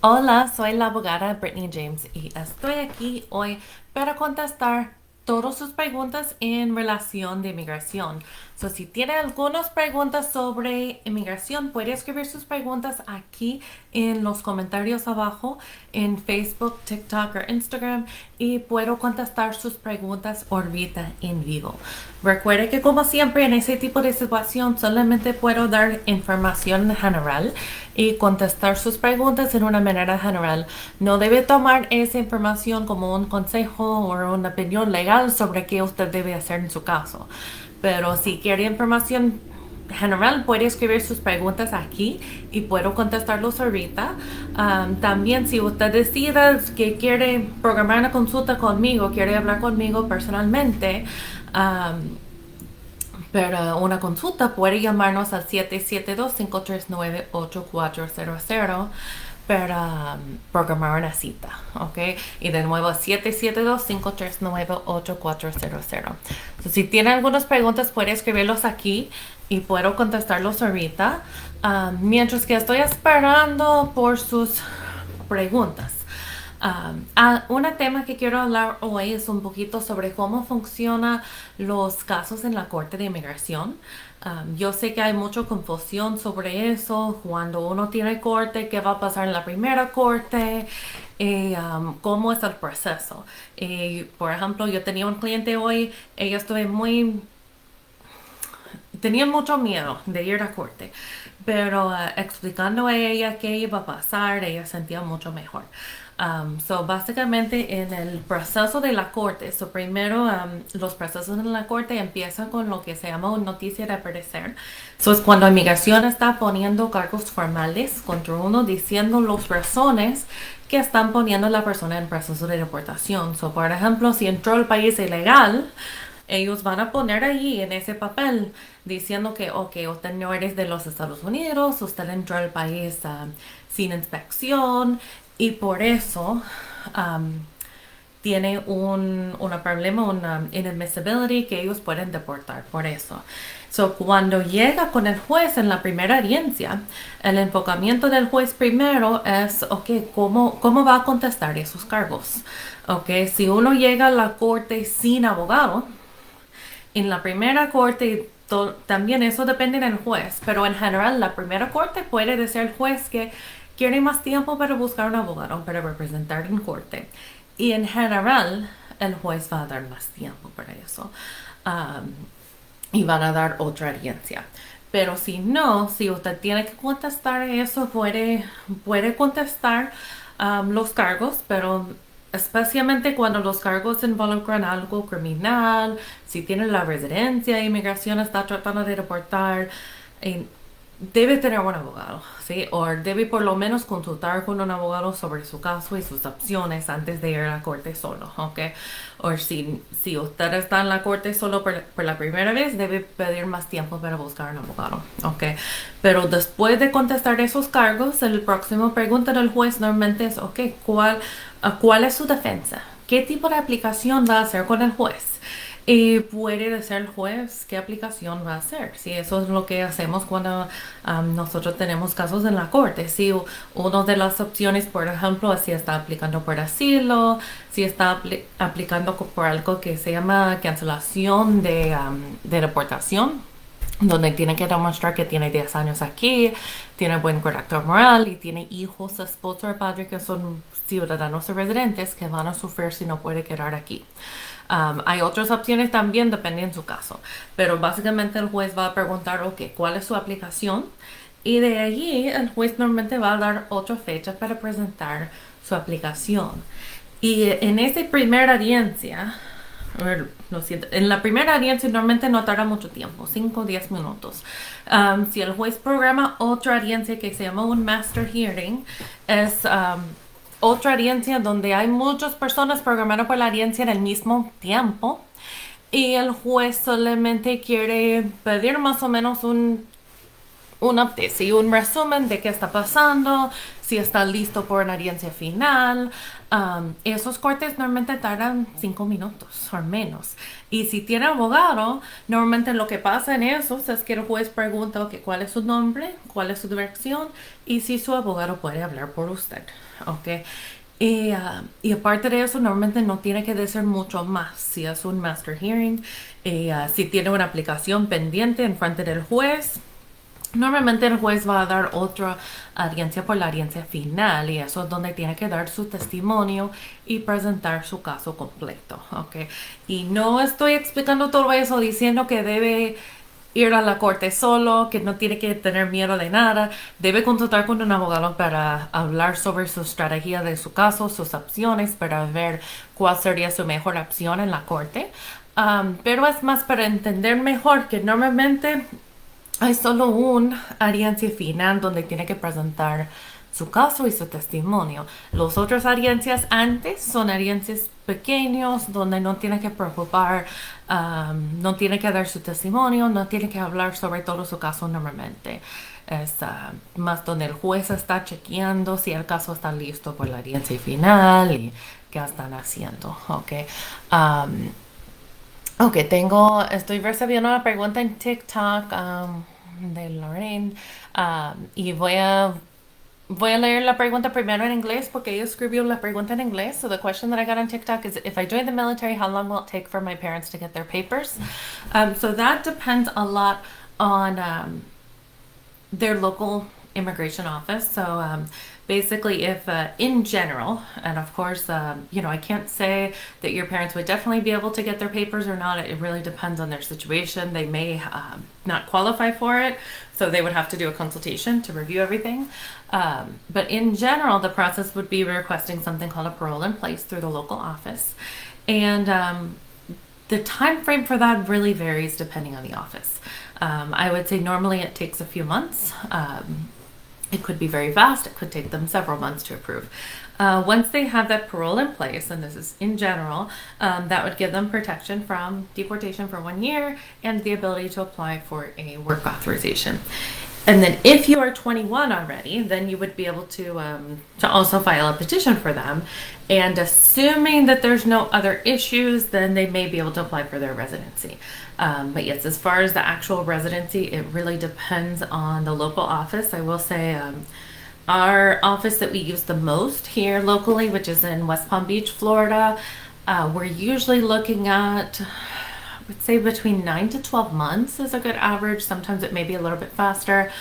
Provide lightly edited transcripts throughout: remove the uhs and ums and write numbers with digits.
Hola, soy la abogada Brittany James y estoy aquí hoy para contestar todas sus preguntas en relación de inmigración. Si tiene algunas preguntas sobre inmigración, puede escribir sus preguntas aquí en los comentarios abajo en Facebook, TikTok o Instagram y puedo contestar sus preguntas ahorita en vivo. Recuerde que como siempre en ese tipo de situación solamente puedo dar información general y contestar sus preguntas en una manera general. No debe tomar esa información como un consejo o una opinión legal sobre qué usted debe hacer en su caso. Pero si quiere información general, puede escribir sus preguntas aquí y puedo contestarlos ahorita. También si usted decide que quiere programar una consulta conmigo, quiere hablar conmigo personalmente, para una consulta puede llamarnos al 772-539-8400 para programar una cita, ¿ok? Y de nuevo 772-539-8400. Si tiene algunas preguntas puede escribirlos aquí y puedo contestarlos ahorita. Mientras que estoy esperando por sus preguntas. Un tema que quiero hablar hoy es un poquito sobre cómo funcionan los casos en la Corte de Inmigración. Yo sé que hay mucha confusión sobre eso, cuando uno tiene corte, qué va a pasar en la primera corte, y cómo es el proceso. Por ejemplo, yo tenía un cliente hoy, ella estuve tenía mucho miedo de ir a corte, pero explicando a ella qué iba a pasar, ella sentía mucho mejor. Básicamente en el proceso de la corte, primero los procesos en la corte empiezan con lo que se llama una noticia de parecer. Es cuando inmigración está poniendo cargos formales contra uno diciendo las razones que están poniendo a la persona en proceso de deportación. Por ejemplo, si entró al país ilegal, ellos van a poner ahí en ese papel diciendo que, ok, usted no eres de los Estados Unidos, usted entró al país sin inspección y por eso tiene un problema, una inadmissibility que ellos pueden deportar por eso. Cuando llega con el juez en la primera audiencia, el enfocamiento del juez primero es, ok, ¿cómo va a contestar esos cargos? Ok, si uno llega a la corte sin abogado, en la primera corte también eso depende del juez, pero en general la primera corte puede decir el juez que quiere más tiempo para buscar un abogado para representar en corte. Y en general el juez va a dar más tiempo para eso. Um, y van a dar otra audiencia. Pero si no, si usted tiene que contestar eso, puede contestar los cargos, pero especialmente cuando los cargos involucran algo criminal, si tiene la residencia, inmigración está tratando de deportar, eh, debe tener un abogado, ¿sí? O debe por lo menos consultar con un abogado sobre su caso y sus opciones antes de ir a la corte solo, ¿ok? O si usted está en la corte solo por la primera vez, debe pedir más tiempo para buscar un abogado, ¿ok? Pero después de contestar esos cargos, la próxima pregunta del juez normalmente es, ok, ¿cuál es su defensa? ¿Qué tipo de aplicación va a hacer con el juez? Y puede decir el juez qué aplicación va a hacer. Si eso es lo que hacemos cuando nosotros tenemos casos en la corte. Si una de las opciones, por ejemplo, si está aplicando por asilo, si está aplicando por algo que se llama cancelación de deportación, donde tiene que demostrar que tiene 10 años aquí, tiene buen carácter moral y tiene hijos, esposo o padre que son ciudadanos o residentes que van a sufrir si no puede quedar aquí. Hay otras opciones también, depende en su caso. Pero básicamente el juez va a preguntar, ok, ¿cuál es su aplicación? Y de allí el juez normalmente va a dar otra fecha para presentar su aplicación. Y en esa primera audiencia, a ver, lo siento, en la primera audiencia normalmente no tarda mucho tiempo, 5 o 10 minutos. Si el juez programa otra audiencia que se llama un master hearing, es otra audiencia donde hay muchas personas programando por la audiencia en el mismo tiempo y el juez solamente quiere pedir más o menos un update, sí, un resumen de qué está pasando, si está listo por una audiencia final. Esos cortes normalmente tardan 5 minutos o menos. Y si tiene abogado, normalmente lo que pasa en esos es que el juez pregunta okay, cuál es su nombre, cuál es su dirección y si su abogado puede hablar por usted. Okay. Y aparte de eso, normalmente no tiene que decir mucho más. Si es un master hearing, si tiene una aplicación pendiente en frente del juez, normalmente el juez va a dar otra audiencia por la audiencia final y eso es donde tiene que dar su testimonio y presentar su caso completo, ¿ok? Y no estoy explicando todo eso diciendo que debe ir a la corte solo, que no tiene que tener miedo de nada. Debe consultar con un abogado para hablar sobre su estrategia de su caso, sus opciones, para ver cuál sería su mejor opción en la corte. Pero es más para entender mejor que normalmente hay solo un audiencia final donde tiene que presentar su caso y su testimonio. Las otras audiencias antes son audiencias pequeños donde no tiene que preocupar, no tiene que dar su testimonio, no tiene que hablar sobre todo su caso normalmente. Es más donde el juez está chequeando si el caso está listo por la audiencia final y qué están haciendo. Okay. Ok, estoy recibiendo una pregunta en TikTok de Lorraine y voy a leer la pregunta primero en inglés porque ella escribió la pregunta en inglés. So the question that I got on TikTok is, if I join the military, how long will it take for my parents to get their papers? So that depends a lot on their local immigration office. So basically, if in general, and of course, I can't say that your parents would definitely be able to get their papers or not. It really depends on their situation. They may not qualify for it, so they would have to do a consultation to review everything. But in general, the process would be requesting something called a parole in place through the local office. And the time frame for that really varies depending on the office. I would say normally it takes a few months. It could be very fast. It could take them several months to approve. Once they have that parole in place, and this is in general, that would give them protection from deportation for 1 year and the ability to apply for a work authorization. And then if you are 21 already, then you would be able to also file a petition for them. And assuming that there's no other issues, then they may be able to apply for their residency. But yes, as far as the actual residency, it really depends on the local office. I will say our office that we use the most here locally, which is in West Palm Beach, Florida, we're usually looking at, I would say between 9 to 12 months is a good average. Sometimes it may be a little bit faster.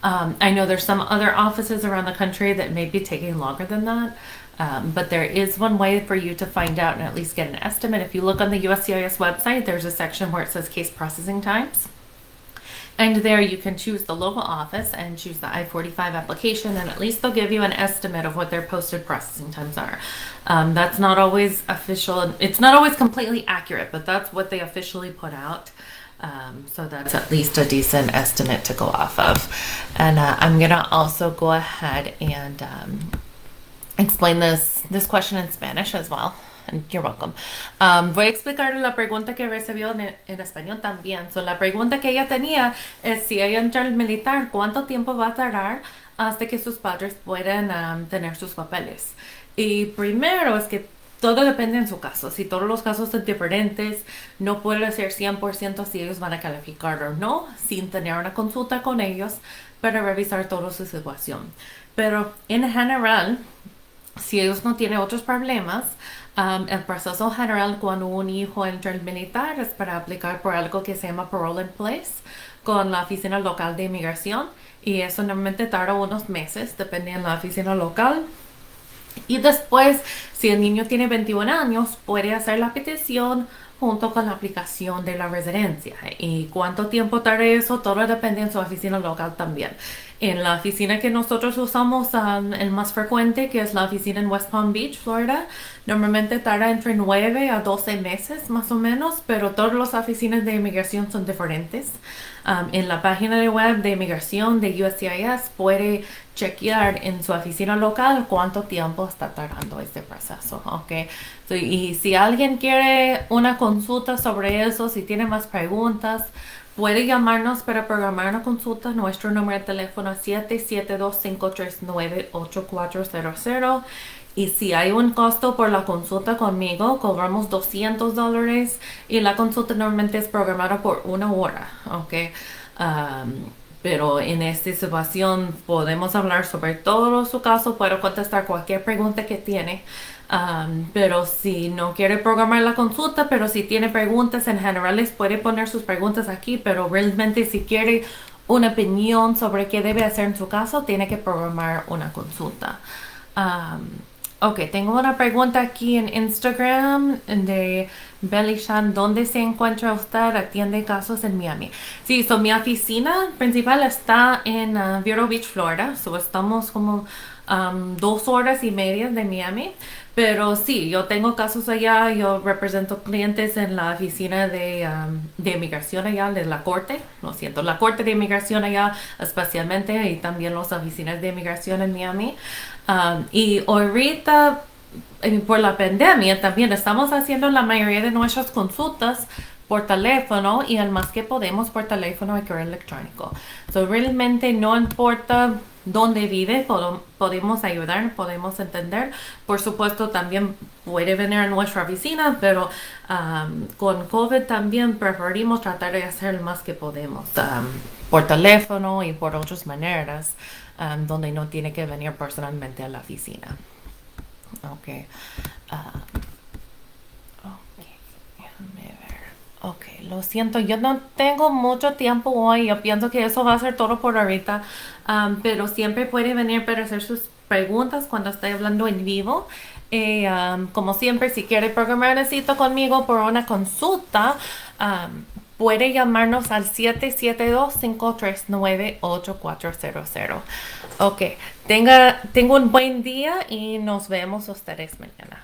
I know there's some other offices around the country that may be taking longer than that. But there is one way for you to find out and at least get an estimate. If you look on the USCIS website, there's a section where it says case processing times. And there you can choose the local office and choose the I-45 application, and at least they'll give you an estimate of what their posted processing times are. That's not always official. It's not always completely accurate, but that's what they officially put out. So that's at least a decent estimate to go off of. And I'm going to also go ahead and explain this question in Spanish as well. And you're welcome. Voy a explicar la pregunta que recibió en español también. So, la pregunta que ella tenía es si ella entra al militar, ¿cuánto tiempo va a tardar hasta que sus padres puedan tener sus papeles? Y primero es que todo depende en su caso. Si todos los casos son diferentes, no puedo decir 100% si ellos van a calificar o no, sin tener una consulta con ellos para revisar toda su situación. Pero en general, si ellos no tienen otros problemas, el proceso general cuando un hijo entra al militar es para aplicar por algo que se llama parole in place con la oficina local de inmigración, y eso normalmente tarda unos meses, depende de la oficina local. Y después, si el niño tiene 21 años, puede hacer la petición junto con la aplicación de la residencia. ¿Y cuánto tiempo tarda eso? Todo depende en su oficina local también. En la oficina que nosotros usamos, el más frecuente, que es la oficina en West Palm Beach, Florida, normalmente tarda entre 9 a 12 meses más o menos, pero todas las oficinas de inmigración son diferentes. En la página de web de inmigración de USCIS puede chequear en su oficina local cuánto tiempo está tardando este proceso, ¿ok? Y si alguien quiere una consulta sobre eso, si tiene más preguntas, Puede llamarnos para programar una consulta. Nuestro número de teléfono es 772-539-8400. Y si hay un costo por la consulta conmigo, cobramos $200 y la consulta normalmente es programada por 1 hora, ¿ok? Pero en esta situación podemos hablar sobre todo su caso, puedo contestar cualquier pregunta que tiene. Pero si no quiere programar la consulta, pero si tiene preguntas en general, les puede poner sus preguntas aquí, pero realmente si quiere una opinión sobre qué debe hacer en su caso, tiene que programar una consulta. Ok, tengo una pregunta aquí en Instagram de Belly Shan. ¿Dónde se encuentra usted? Atiende casos en Miami. Sí, mi oficina principal está en Vero Beach, Florida. Estamos como 2 horas y media de Miami. Pero sí, yo tengo casos allá. Yo represento clientes en la oficina de inmigración allá, de la corte. Lo siento, la corte de inmigración allá especialmente y también las oficinas de inmigración en Miami. Y ahorita, por la pandemia, también estamos haciendo la mayoría de nuestras consultas por teléfono y al más que podemos por teléfono y correo electrónico. Realmente no importa dónde vive, podemos ayudar, podemos entender. Por supuesto, también puede venir a nuestra oficina, pero con COVID también preferimos tratar de hacer lo más que podemos por teléfono y por otras maneras, donde no tiene que venir personalmente a la oficina. Ok. Ok, déjame ver. Ok, lo siento, yo no tengo mucho tiempo hoy. Yo pienso que eso va a ser todo por ahorita. Pero siempre puede venir para hacer sus preguntas cuando estoy hablando en vivo. Como siempre, si quiere programar una cita conmigo por una consulta, puede llamarnos al 772-539-8400. Ok, tenga un buen día y nos vemos ustedes mañana.